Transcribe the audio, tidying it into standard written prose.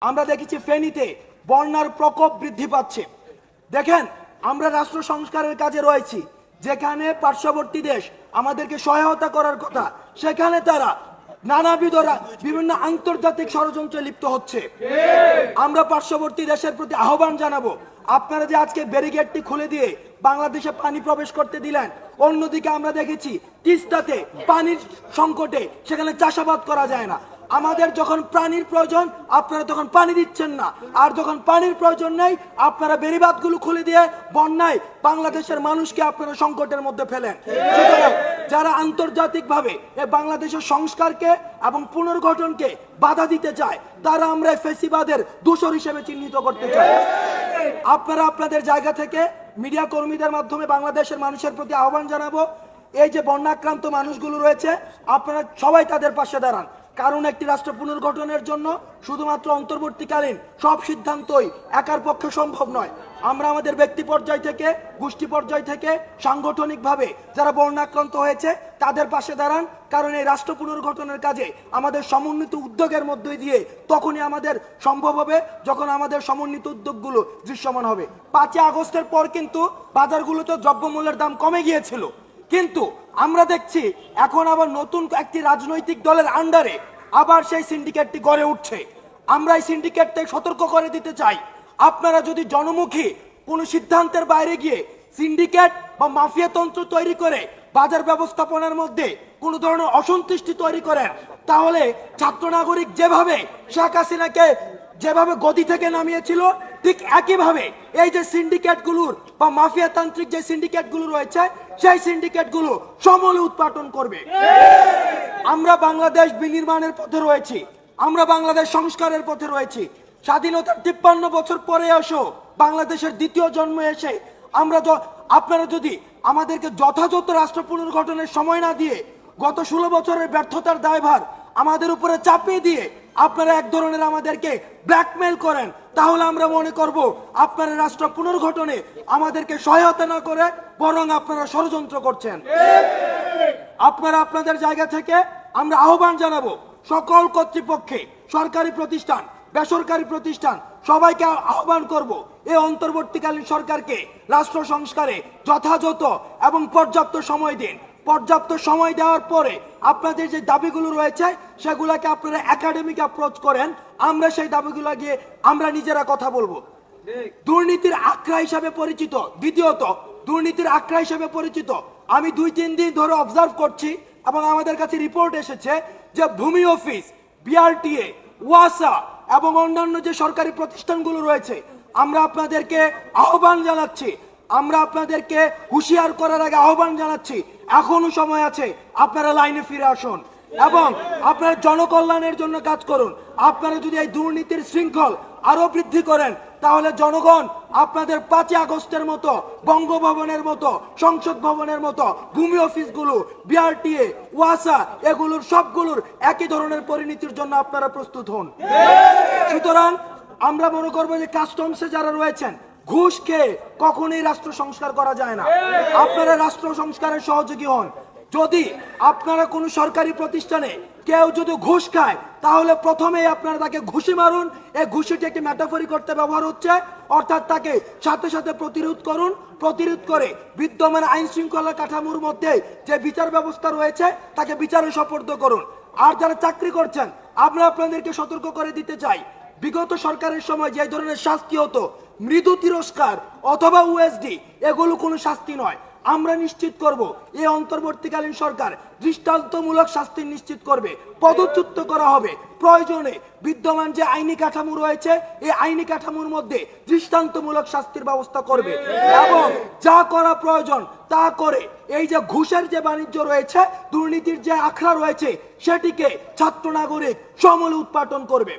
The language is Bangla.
আমরা দেখেছি ফেনীতে বন্যার প্রকোপ বৃদ্ধি পাচ্ছে। দেখেন, আমরা রাষ্ট্র সংস্কারের কাজে রয়েছি, যেখানে পার্শ্ববর্তী দেশ আমাদেরকে সহায়তা করার কথা, সেখানে তারা নানাবিধরা বিভিন্ন আন্তর্জাতিক ষড়যন্ত্রে লিপ্ত হচ্ছে। আমরা পার্শ্ববর্তী দেশের প্রতি আহ্বান জানাবো, আপনারা যে আজকে ব্যারিকেডটি খুলে দিয়ে বাংলাদেশে পানি প্রবেশ করতে দিলেন, অন্যদিকে আমরা দেখেছি তিস্তাতে পানির সংকটে সেখানে চাষাবাদ করা যায় না। আমাদের যখন পানির প্রয়োজন আপনারা তখন পানি দিচ্ছেন না, আর যখন পানির প্রয়োজন নেই আপনারা বেড়িবাঁধগুলো খুলে দিয়ে বন্যায় বাংলাদেশের মানুষকে আপনারা সংকটের মধ্যে ফেলেন। যারা আন্তর্জাতিকভাবে বাংলাদেশের সংস্কারকে এবং পুনর্গঠনকে বাধা দিতে চায়, তারা আমরা ফেসিবাদের দোষর হিসেবে চিহ্নিত করতে চাই। আপনারা আপনাদের জায়গা থেকে মিডিয়া কর্মীদের মাধ্যমে বাংলাদেশের মানুষের প্রতি আহ্বান জানাবো, এই যে বন্যাক্রান্ত মানুষগুলো রয়েছে আপনারা সবাই তাদের পাশে দাঁড়ান। কারণ একটি রাষ্ট্র পুনর্গঠনের জন্য শুধুমাত্র অন্তর্বর্তীকালীন সব সিদ্ধান্তই একার পক্ষে সম্ভব নয়। আমরা আমাদের ব্যক্তি পর্যায় থেকে, গোষ্ঠী পর্যায় থেকে, সাংগঠনিকভাবে যারা বন্যাক্রান্ত হয়েছে তাদের পাশে দাঁড়ান। কারণ এই রাষ্ট্র পুনর্গঠনের কাজে আমাদের সমন্বিত উদ্যোগের মধ্যে দিয়ে তখনই আমাদের সম্ভব হবে, যখন আমাদের সমন্বিত উদ্যোগগুলো দৃশ্যমান হবে। 5 আগস্টের পর কিন্তু বাজারগুলোতে দ্রব্যমূল্যের দাম কমে গিয়েছিল, কিন্তু আমরা দেখছি এখন আবার নতুন একটি রাজনৈতিক দলের আন্ডারে আবার সেই সিন্ডিকেটটি গড়ে উঠছে। আমরা এই সিন্ডিকেটকে সতর্ক করে দিতে চাই, আপনারা যদি জনমুখী কোনো সিদ্ধান্তের বাইরে গিয়ে সিন্ডিকেট বা মাফিয়া তন্ত্র তৈরি করে বাজার ব্যবস্থাপনার মধ্যে কোনো ধরনের অসন্তুষ্টি তৈরি করেন, তাহলে ছাত্র নাগরিক যেভাবে শেখ হাসিনাকে যেভাবে গদি থেকে নামিয়েছিল, ঠিক একইভাবে এই যে সিন্ডিকেটগুলোর বা মাফিয়া তান্ত্রিক যে সিন্ডিকেটগুলো রয়েছে সেই সিন্ডিকেটগুলো সমূলে উৎপাটন করবে। আমরা বাংলাদেশ বিনির্মাণের পথে রয়েছি, আমরা বাংলাদেশ সংস্কারের পথে রয়েছি। স্বাধীনতার 53 বছর পরে এসো বাংলাদেশের দ্বিতীয় জন্ম এসে আপনারা যদি আমাদেরকে যথাযথ রাষ্ট্র পুনর্গঠনের সময় না দিয়ে গত 16 বছরের ব্যর্থতার দায়ভার আমাদের উপরে চাপিয়ে দিয়ে আপনারা এক ধরনের আমাদেরকে ব্ল্যাকমেল করেন, তাহলে আমরা মনে করব আপনারা রাষ্ট্র পুনর্গঠনে আমাদেরকে সহায়তা না করে বরং আপনারা ষড়যন্ত্র করছেন। আপনারা আপনাদের জায়গা থেকে আমরা আহ্বান জানাবো সকল কর্তৃপক্ষে, সরকারি প্রতিষ্ঠান, বেসরকারি প্রতিষ্ঠান, সবাইকে আহ্বান করব এই অন্তর্বর্তীকালীন সরকারকে রাষ্ট্র সংস্কারে যথাযথ এবং পর্যাপ্ত সময় দিন। পর্যাপ্ত সময় দেওয়ার পরে আপনাদের যে দাবিগুলো রয়েছে সেগুলোকে আপনারা একাডেমিক অ্যাপ্রোচ করেন, আমরা সেই দাবিগুলো গিয়ে আমরা নিজেরা কথা বলবো। দুর্নীতির আখড়া হিসাবে পরিচিত, দ্বিতীয়ত দুর্নীতির আখড়া হিসাবে পরিচিত, আমি 2-3 দিন ধরে অবজার্ভ করছি এবং আমাদের কাছে রিপোর্ট এসেছে যে ভূমি অফিস, বিআরটিএ, ওয়াসা এবং অন্যান্য যে সরকারি প্রতিষ্ঠানগুলো রয়েছে, আমরা আপনাদেরকে আহ্বান জানাচ্ছি, আমরা আপনাদেরকে হুঁশিয়ার করার আগে আহ্বান জানাচ্ছি, এখনো সময় আছে, আপনারা লাইনে ফিরে আসুন এবং আপনারা জনকল্যাণের জন্য কাজ করুন। আপনারা যদি এই দুর্নীতির শৃঙ্খল আরো বৃদ্ধি করেন, তাহলে জনগণ আপনাদের 5 আগস্টের মতো, বঙ্গভবনের মতো, সংসদ ভবনের মতো ভূমি অফিসগুলো, বিআরটিএ, ওয়াসা এগুলোর সবগুলোর একই ধরনের পরিণতির জন্য আপনারা প্রস্তুত হন। সুতরাং আমরা মনে করবো যে কাস্টমসে যারা রয়েছেন, ঘুষ খেয়ে কখনোই রাষ্ট্র সংস্কার করা যায় না। আপনারা রাষ্ট্র সংস্কারের সহযোগী হন। যদি আপনারা কোনো সরকারি প্রতিষ্ঠানে কেউ যদি ঘুষ খায়, তাহলে প্রথমেই আপনারা তাকে ঘুষি মারুন। এই ঘুষিটি একটি মেটাফরি করতে ব্যবহার হচ্ছে, অর্থাৎ তাকে সাথে সাথে প্রতিরোধ করুন। প্রতিরোধ করে বিদ্যমান আইন শৃঙ্খলা কাঠামোর মধ্যে যে বিচার ব্যবস্থা রয়েছে তাকে বিচারে সোপর্দ করুন। আর যারা চাকরি করছেন, আমরা আপনাদেরকে সতর্ক করে দিতে চাই, বিগত সরকারের সময় যে ধরনের শাস্তি হতো, মৃদু তিরস্কার অথবা ওএসডি, এগুলো কোনো শাস্তি নয়। আমরা নিশ্চিত করব এই অন্তর্বর্তীকালীন সরকার দৃষ্টান্তমূলক শাস্তি নিশ্চিত করবে, পদচ্যুত করা হবে। প্রয়োজনে বিদ্যমান যে আইনি কাঠামো রয়েছে এই আইনি কাঠামোর মধ্যে দৃষ্টান্তমূলক শাস্তির ব্যবস্থা করবে এবং যা করা প্রয়োজন তা করে এই যে ঘুষের যে বাণিজ্য রয়েছে, দুর্নীতির যে আখড়া রয়েছে, সেটিকে ছাত্র নাগরিক সমূলে উৎপাটন করবে।